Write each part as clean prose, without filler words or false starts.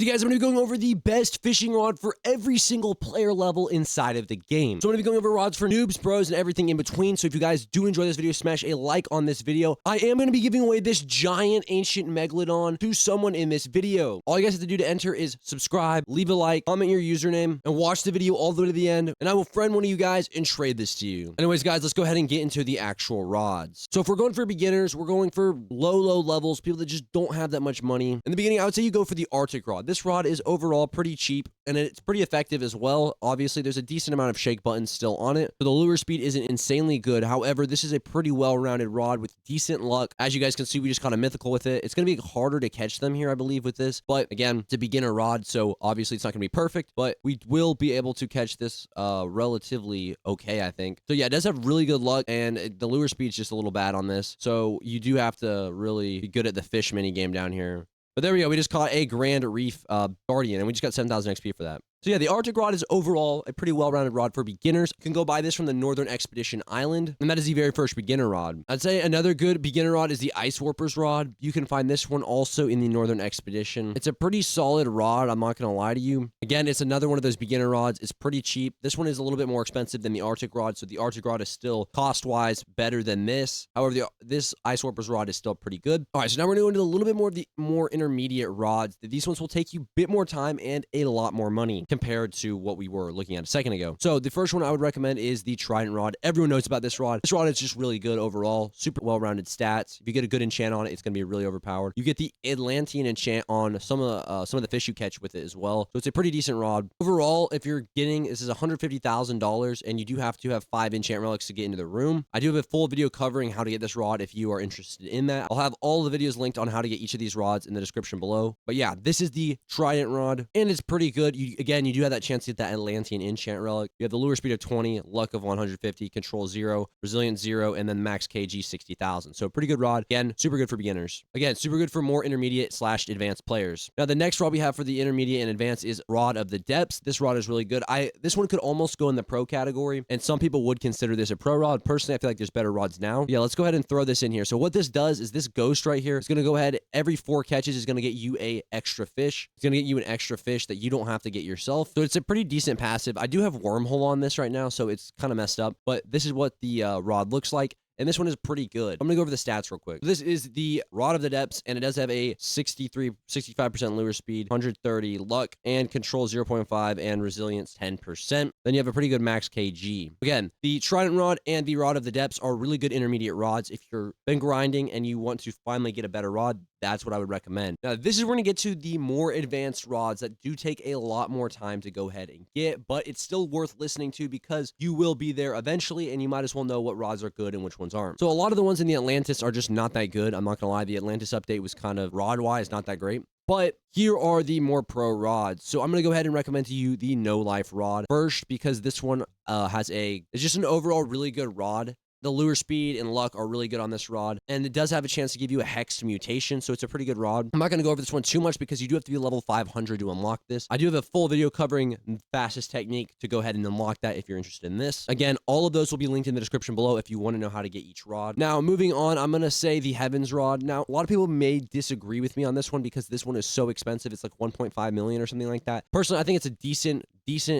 So guys, I'm going to be going over the best fishing rod for every single player level inside of the game. So I'm going to be going over rods for noobs, pros, and everything in between. So if you guys do enjoy this video, smash a like on this video. I am going to be giving away this giant ancient megalodon to someone in this video. All you guys have to do to enter is subscribe, leave a like, comment your username, and watch the video all the way to the end. And I will friend one of you guys and trade this to you. Anyways, guys, let's go ahead and get into the actual rods. So if we're going for beginners, we're going for low levels, people that just don't have that much money. In the beginning, I would say you go for the Arctic rod. This rod is overall pretty cheap and it's pretty effective as well. Obviously, there's a decent amount of shake buttons still on it, but the lure speed isn't insanely good. However, this is a pretty well-rounded rod with decent luck. As you guys can see, we just caught a mythical with it. It's going to be harder to catch them here, I believe, with this. But again, it's a beginner rod, so obviously it's not going to be perfect, but we will be able to catch this relatively okay, I think. So yeah, it does have really good luck, and the lure speed's just a little bad on this. So you do have to really be good at the fish mini game down here. But there we go. We just caught a Grand Reef Guardian, and we just got 7,000 XP for that. So yeah, the Arctic rod is overall a pretty well-rounded rod for beginners. You can go buy this from the Northern Expedition Island, and that is the very first beginner rod. I'd say another good beginner rod is the Ice Warpers rod. You can find this one also in the Northern Expedition. It's a pretty solid rod, I'm not going to lie to you. Again, it's another one of those beginner rods. It's pretty cheap. This one is a little bit more expensive than the Arctic rod, so the Arctic rod is still cost-wise better than this. However, this Ice Warpers rod is still pretty good. All right, so now we're going to go into a little bit more of the more intermediate rods. These ones will take you a bit more time and a lot more money compared to what we were looking at a second ago. So the first one I would recommend is the Trident rod. Everyone knows about this rod. This rod is just really good overall. Super well-rounded stats. If you get a good enchant on it, it's going to be really overpowered. You get the Atlantean enchant on some of the fish you catch with it as well. So it's a pretty decent rod. Overall, if you're getting, this is $150,000 and you do have to have 5 enchant relics to get into the room. I do have a full video covering how to get this rod if you are interested in that. I'll have all the videos linked on how to get each of these rods in the description below. But yeah, this is the Trident rod and it's pretty good. Again, you do have that chance to get that Atlantean enchant relic. You have the lure speed of 20, luck of 150, control 0, resilience 0, and then max kg 60,000. So pretty good rod. Again, super good for beginners. Again, super good for more intermediate / advanced players. Now, the next rod we have for the intermediate and advanced is Rod of the Depths. This rod is really good. This one could almost go in the pro category, and some people would consider this a pro rod. Personally, I feel like there's better rods now. Yeah, let's go ahead and throw this in here. So what this does is this ghost right here is going to go ahead, every 4 catches is going to get you a extra fish. It's going to get you an extra fish that you don't have to get yourself. So it's a pretty decent passive. I do have wormhole on this right now, so it's kind of messed up, but this is what the rod looks like. And this one is pretty good. I'm going to go over the stats real quick. This is the Rod of the Depths, and it does have a 65% lure speed, 130 luck, and control 0.5, and resilience 10%. Then you have a pretty good max kg. Again, the Trident rod and the Rod of the Depths are really good intermediate rods. If you've been grinding and you want to finally get a better rod, that's what I would recommend. Now, this is where we're going to get to the more advanced rods that do take a lot more time to go ahead and get, but it's still worth listening to because you will be there eventually, and you might as well know what rods are good and which ones aren't. So a lot of the ones in the Atlantis are just not that good. I'm not going to lie. The Atlantis update was kind of rod-wise not that great. But here are the more pro rods. So I'm going to go ahead and recommend to you the No Life rod first because this one it's just an overall really good rod. The lure speed and luck are really good on this rod, and it does have a chance to give you a hex mutation, so it's a pretty good rod. I'm not going to go over this one too much because you do have to be level 500 to unlock this. I do have a full video covering fastest technique to go ahead and unlock that if you're interested in this. Again, all of those will be linked in the description below if you want to know how to get each rod. Now, moving on, I'm going to say the Heavens rod. Now, a lot of people may disagree with me on this one because this one is so expensive. It's like 1.5 million or something like that. Personally, I think it's a decent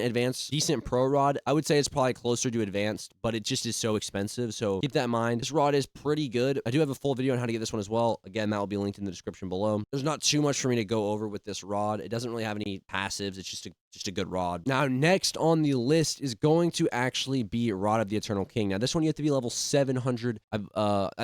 advanced, decent pro rod. I would say it's probably closer to advanced, but it just is so expensive. So keep that in mind. This rod is pretty good. I do have a full video on how to get this one as well. Again, that will be linked in the description below. There's not too much for me to go over with this rod. It doesn't really have any passives. It's just a good rod. Now, next on the list is going to actually be Rod of the Eternal King. Now, this one you have to be level 700. I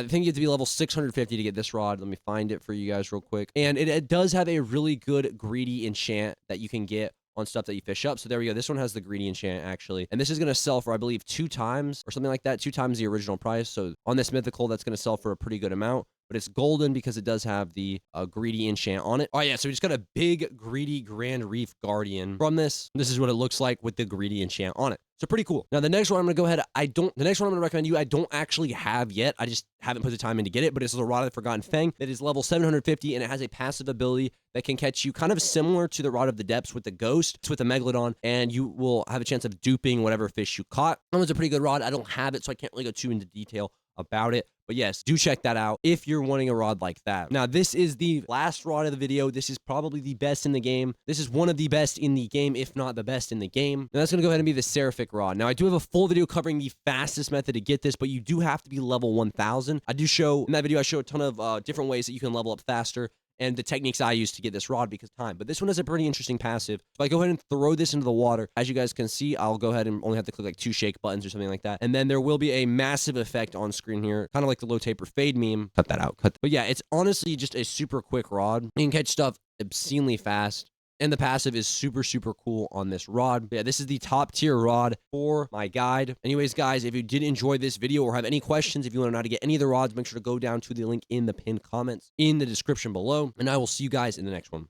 think you have to be level 650 to get this rod. Let me find it for you guys real quick. And it does have a really good greedy enchant that you can get on stuff that you fish up. So there we go. This one has the greedy enchant actually. And this is going to sell for, I believe, 2 times or something like that. 2 times the original price. So on this mythical, that's going to sell for a pretty good amount. But it's golden because it does have the greedy enchant on it. Oh yeah, so we just got a big greedy Grand Reef Guardian from this. This is what it looks like with the greedy enchant on it. So pretty cool. Now the next one I'm gonna go ahead. The next one I'm gonna recommend you. I don't actually have yet. I just haven't put the time in to get it. But it's the Rod of the Forgotten Fang that is level 750, and it has a passive ability that can catch you, kind of similar to the Rod of the Depths with the Ghost. It's with the Megalodon, and you will have a chance of duping whatever fish you caught. That one's a pretty good rod. I don't have it, so I can't really go too into detail about it. But yes, do check that out if you're wanting a rod like that. Now, this is the last rod of the video. This is probably the best in the game. This is one of the best in the game, if not the best in the game. And that's going to go ahead and be the Seraphic rod. Now, I do have a full video covering the fastest method to get this, but you do have to be level 1000. I do show, in that video, I show a ton of different ways that you can level up faster and the techniques I use to get this rod because time. But this one is a pretty interesting passive. So I go ahead and throw this into the water. As you guys can see, I'll go ahead and only have to click like 2 shake buttons or something like that. And then there will be a massive effect on screen here, kind of like the low taper fade meme. Cut that out. But yeah, it's honestly just a super quick rod. You can catch stuff obscenely fast. And the passive is super, super cool on this rod. But yeah, this is the top tier rod for my guide. Anyways, guys, if you did enjoy this video or have any questions, if you want to know how to get any of the rods, make sure to go down to the link in the pinned comments in the description below. And I will see you guys in the next one.